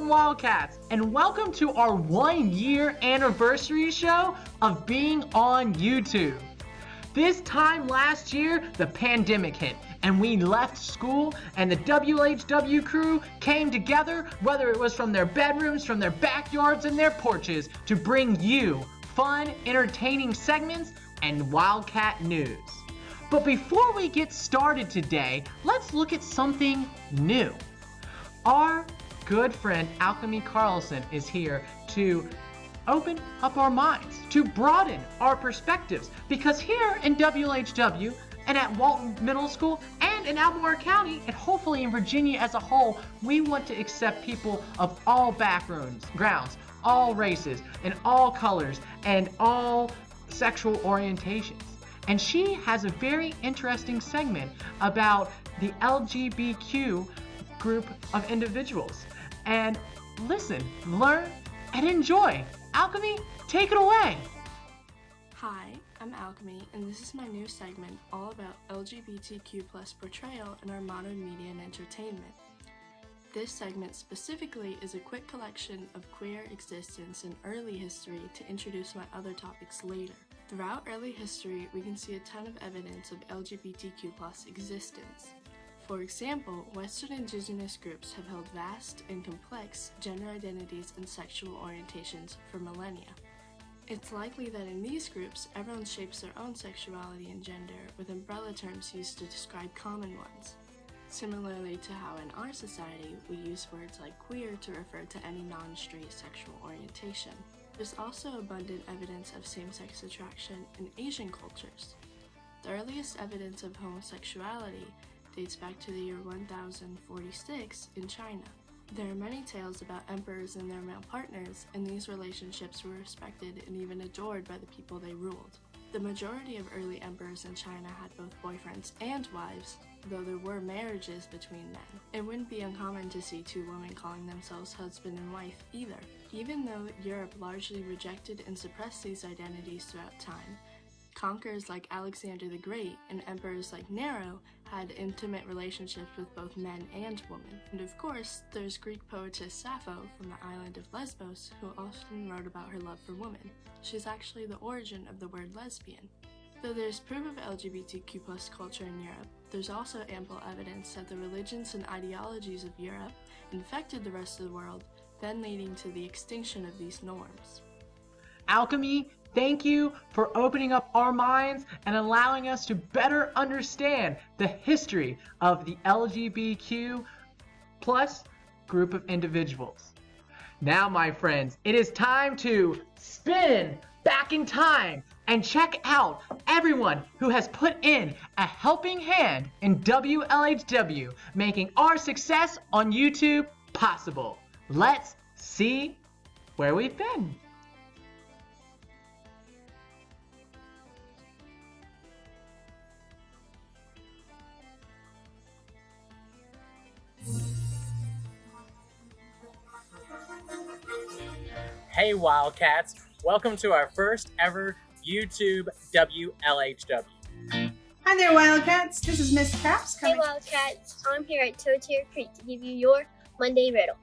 Walton Wildcats, and welcome to our 1-year anniversary show of being on YouTube. This time last year, the pandemic hit, and we left school, and the WLHW crew came together, whether it was from their bedrooms, from their backyards, and their porches, to bring you fun, entertaining segments and Wildcat news. But before we get started today, let's look at something new. Our good friend Alchemy Carlson is here to open up our minds, to broaden our perspectives, because here in WLHW and at Walton Middle School and in Albemarle County and hopefully in Virginia as a whole, we want to accept people of all backgrounds, all races, and all colors, and all sexual orientations. And she has a very interesting segment about the LGBTQ group of individuals. And listen, learn, and enjoy. Alchemy, take it away. Hi, I'm Alchemy, and this is my new segment all about LGBTQ+ portrayal in our modern media and entertainment. This segment specifically is a quick collection of queer existence in early history to introduce my other topics later. Throughout early history, we can see a ton of evidence of LGBTQ+ existence. For example, Western indigenous groups have held vast and complex gender identities and sexual orientations for millennia. It's likely that in these groups, everyone shapes their own sexuality and gender with umbrella terms used to describe common ones. Similarly to how in our society, we use words like queer to refer to any non-straight sexual orientation. There's also abundant evidence of same-sex attraction in Asian cultures. The earliest evidence of homosexuality dates back to the year 1046 in China. There are many tales about emperors and their male partners, and these relationships were respected and even adored by the people they ruled. The majority of early emperors in China had both boyfriends and wives, though there were marriages between men. It wouldn't be uncommon to see two women calling themselves husband and wife either. Even though Europe largely rejected and suppressed these identities throughout time, conquerors like Alexander the Great and emperors like Nero had intimate relationships with both men and women. And of course, there's Greek poetess Sappho from the island of Lesbos, who often wrote about her love for women. She's actually the origin of the word lesbian. Though there's proof of LGBTQ+ culture in Europe, there's also ample evidence that the religions and ideologies of Europe infected the rest of the world, then leading to the extinction of these norms. Alchemy, thank you for opening up our minds and allowing us to better understand the history of the LGBTQ+ group of individuals. Now, my friends, it is time to spin back in time and check out everyone who has put in a helping hand in WLHW, making our success on YouTube possible. Let's see where we've been. Hey Wildcats, welcome to our first ever YouTube WLHW. Hi there Wildcats, this is Miss Caps Hey Wildcats, I'm here at Toe-Tier Creek to give you your Monday riddle.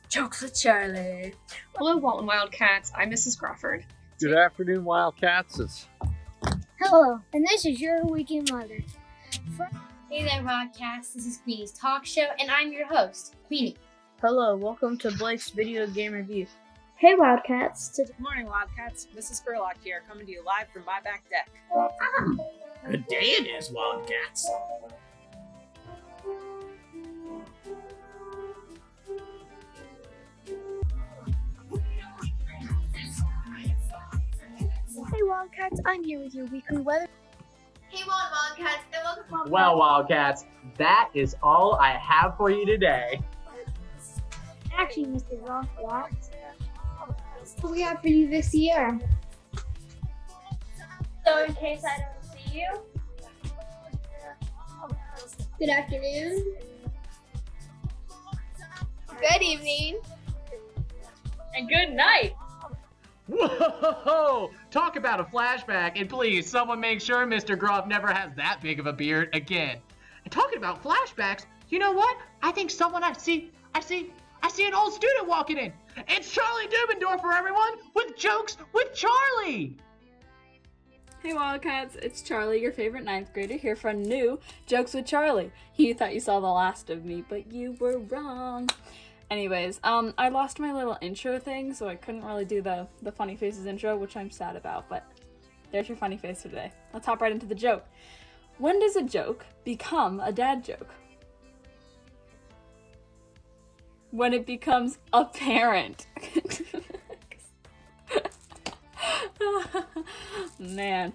Jokes with Charlie. Hello Walton Wildcats, I'm Mrs. Crawford. Good afternoon, Wildcats. Hello, and this is your weekend mother. Hey there Wildcats, this is Queenie's Talk Show, and I'm your host, Queenie. Hello, welcome to Blake's Video Game Review. Hey Wildcats. Good morning Wildcats, Mrs. Spurlock here, coming to you live from my back deck. Good day it is, Wildcats. Hey Wildcats, I'm here with your weekly weather. Hey Wildcats, and welcome to Well, Wildcats, that is all I have for you today. Actually, Mr. Wildcats, what do we have for you this year? So in case I don't see you, good afternoon, good evening, And good night! Whoa! Talk about a flashback, and please, someone make sure Mr. Gruff never has that big of a beard again. And talking about flashbacks, you know what? I think I see an old student walking in. It's Charlie Dubendorfer, everyone, with Jokes with Charlie. Hey Wildcats, it's Charlie, your favorite 9th grader, here for a new Jokes with Charlie. You thought you saw the last of me, but you were wrong. Anyways, I lost my little intro thing, so I couldn't really do the funny faces intro, which I'm sad about, but there's your funny face for today. Let's hop right into the joke. When does a joke become a dad joke? When it becomes apparent. Man.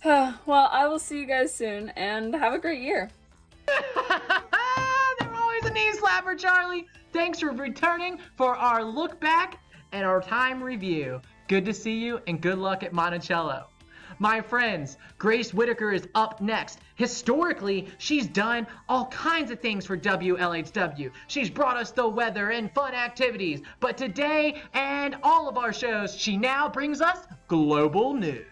Well, I will see you guys soon, and have a great year. They're always a knee slapper, Charlie. Thanks for returning for our look back and our time review. Good to see you, and good luck at Monticello. My friends, Grace Whitaker is up next. Historically, she's done all kinds of things for WLHW. She's brought us the weather and fun activities. But today and all of our shows, she now brings us global news.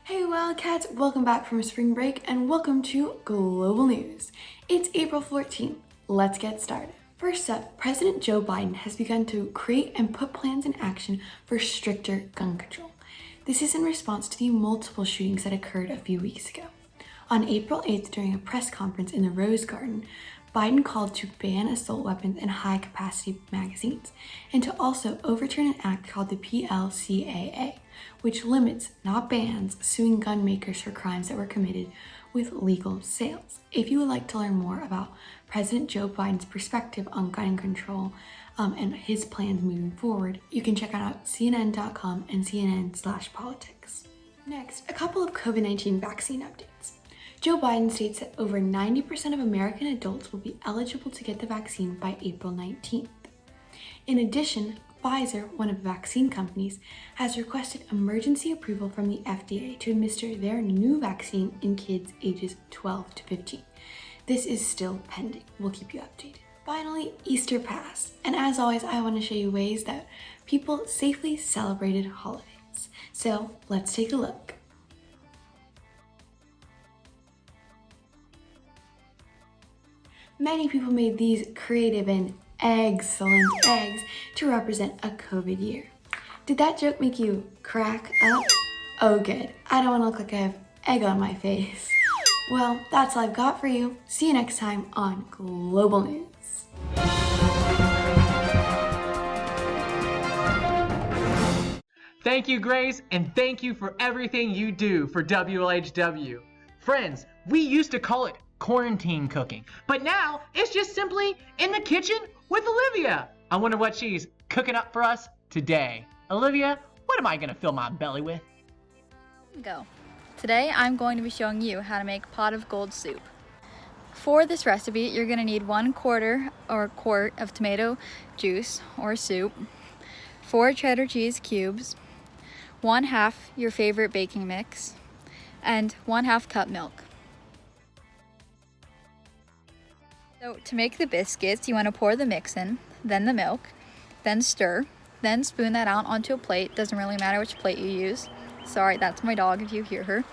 Hey Wildcats, welcome back from spring break and welcome to Global News. It's April 14th. Let's get started. First up, President Joe Biden has begun to create and put plans in action for stricter gun control. This is in response to the multiple shootings that occurred a few weeks ago. On April 8th, during a press conference in the Rose Garden, Biden called to ban assault weapons and high-capacity magazines, and to also overturn an act called the PLCAA, which limits, not bans, suing gun makers for crimes that were committed with legal sales. If you would like to learn more about President Joe Biden's perspective on gun control and his plans moving forward, you can check out CNN.com and CNN/politics. Next, a couple of COVID-19 vaccine updates. Joe Biden states that over 90% of American adults will be eligible to get the vaccine by April 19th. In addition, Pfizer, one of the vaccine companies, has requested emergency approval from the FDA to administer their new vaccine in kids ages 12 to 15. This is still pending. We'll keep you updated. Finally, Easter passed, and as always, I want to show you ways that people safely celebrated holidays. So let's take a look. Many people made these creative and excellent eggs to represent a COVID year. Did that joke make you crack up? Oh good, I don't want to look like I have egg on my face. Well, that's all I've got for you. See you next time on Global News. Thank you, Grace, and thank you for everything you do for WLHW. Friends, we used to call it quarantine cooking, but now it's just simply in the kitchen with Olivia. I wonder what she's cooking up for us today. Olivia, what am I gonna fill my belly with? Go. Today I'm going to be showing you how to make pot of gold soup. For this recipe, you're going to need 1/4 or quart of tomato juice or soup, 4 cheddar cheese cubes, 1/2 your favorite baking mix, and 1/2 cup milk. So to make the biscuits, you want to pour the mix in, then the milk, then stir, then spoon that out onto a plate. Doesn't really matter which plate you use. Sorry, that's my dog if you hear her.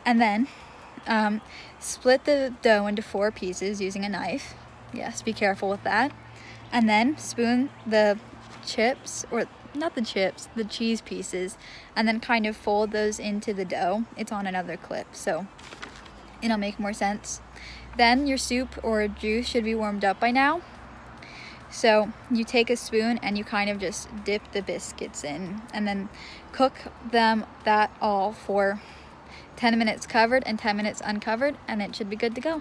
And then split the dough into 4 pieces using a knife. Yes, be careful with that. And then spoon the chips, or not the chips, the cheese pieces, and then kind of fold those into the dough. It's on another clip, so it'll make more sense. Then your soup or juice should be warmed up by now. So you take a spoon and you kind of just dip the biscuits in and then cook them that all for 10 minutes covered and 10 minutes uncovered, and it should be good to go.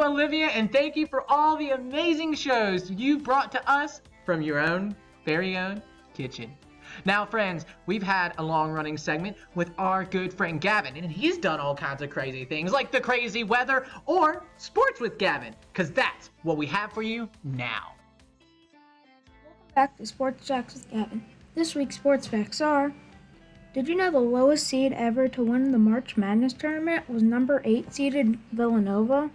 you, Olivia, and thank you for all the amazing shows you've brought to us from your own, very own kitchen. Now, friends, we've had a long-running segment with our good friend Gavin, and he's done all kinds of crazy things like the crazy weather or sports with Gavin, because that's what we have for you now. Welcome back to Sports Facts with Gavin. This week's sports facts are: did you know the lowest seed ever to win the March Madness tournament was number 8 seeded Villanova?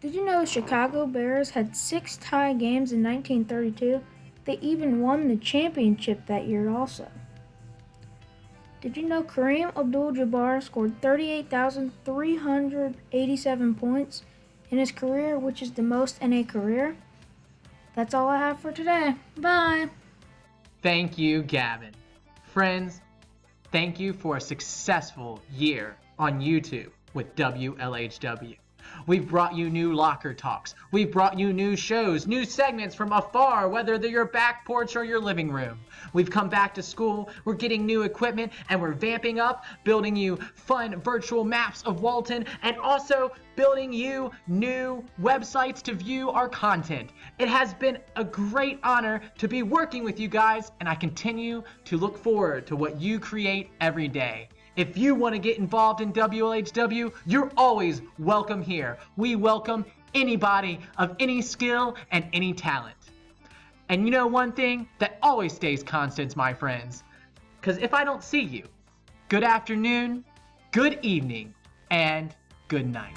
Did you know Chicago Bears had 6 tie games in 1932? They even won the championship that year also. Did you know Kareem Abdul-Jabbar scored 38,387 points in his career, which is the most in a career? That's all I have for today. Bye! Thank you, Gavin. Friends, thank you for a successful year on YouTube with WLHW. We've brought you new locker talks. We've brought you new shows, new segments from afar, whether they're your back porch or your living room. We've come back to school, we're getting new equipment, and we're vamping up, building you fun virtual maps of Walton, and also building you new websites to view our content. It has been a great honor to be working with you guys, and I continue to look forward to what you create every day. If you want to get involved in WLHW, you're always welcome here. We welcome anybody of any skill and any talent. And you know one thing that always stays constant, my friends, because if I don't see you, good afternoon, good evening, and good night.